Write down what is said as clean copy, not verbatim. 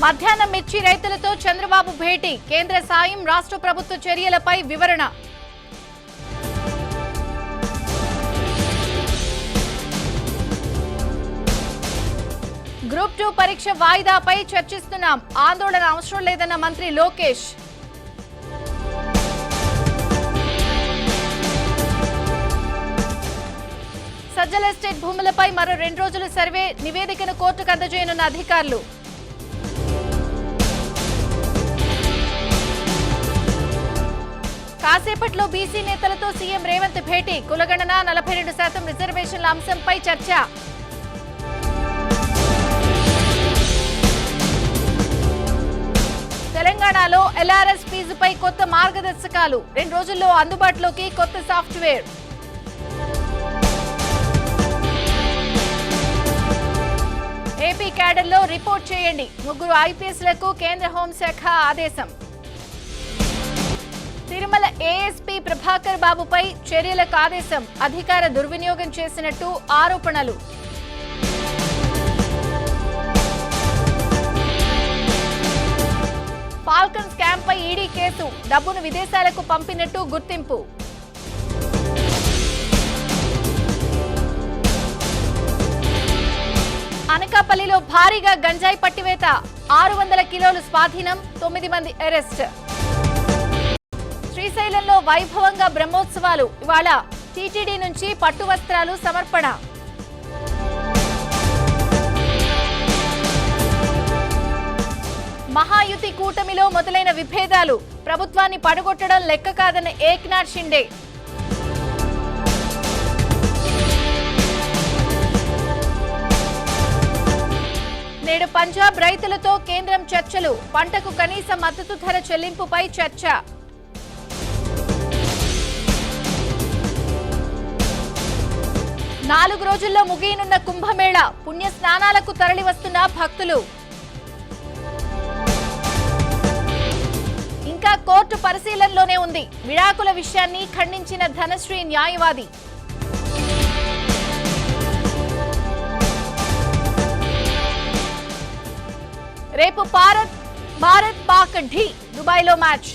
మధ్యాహ్నం మిర్చి రైతులతో చంద్రబాబు భేటీ. కేంద్ర సాయం, రాష్ట్ర ప్రభుత్వ చర్యలపై వివరణ. గ్రూప్ 2 పరీక్ష వాయిదాపై చర్చిస్తున్నాం. ఆందోళన అవసరం లేదన్న మంత్రి లోకేష్. సజ్జల ఎస్టేట్ భూములపై మరో 2 రోజుల సర్వే నివేదికను కోర్టుకు అందజేయనున్న అధికారులు. కాసేపట్లో బీసీ నేతలతో సీఎం రేవంత్ భేటీ. కులగణన, 42% రిజర్వేషన్ల అంశంపై చర్చ. తెలంగాణలో ఎల్ఆర్ఎస్ ఫీజుపై కొత్త మార్గదర్శకాలు. 2 రోజుల్లో అందుబాటులోకి కొత్త సాఫ్ట్వేర్. ఏపీ క్యాడర్లో రిపోర్ట్ చేయండి. 3 ఐపీఎస్లకు కేంద్ర హోంశాఖ ఆదేశం. తిరుమల ఏఎస్పీ ప్రభాకర్ బాబుపై చర్యలకు ఆదేశం. అధికార దుర్వినియోగం చేసినట్టు ఆరోపణలు. ఫాల్కన్ స్కామ్ పై ఈడీ కేసు. డబ్బును విదేశాలకు పంపినట్టు గుర్తింపు. అనకాపల్లిలో భారీగా గంజాయి పట్టివేత. 600 కిలోలు స్వాధీనం. 9 మంది అరెస్ట్. శ్రీశైలంలో వైభవంగా బ్రహ్మోత్సవాలు. ఇవాళ టీటీడీ నుంచి పట్టు వస్త్రాలు సమర్పణ. మహాయుతి కూటమిలో మొదలైన విభేదాలు. ప్రభుత్వాన్ని పడగొట్టడం లెక్క కాదన్న ఏక్నాథ్ షిండే. నేడు పంజాబ్ రైతులతో కేంద్రం చర్చలు. పంటకు కనీస మద్దతు ధర చెల్లింపుపై చర్చ. 4 రోజుల్లో ముగియనున్న కుంభమేళా. పుణ్య స్నానాలకు తరలివస్తున్న భక్తులు. ఇంకా కోర్టు పరిశీలనలోనే ఉంది. విడాకుల విషయాన్ని ఖండించిన ధనశ్రీ న్యాయవాది. రేపు భారత్ పాక్ ఢీ. దుబాయ్లో మ్యాచ్.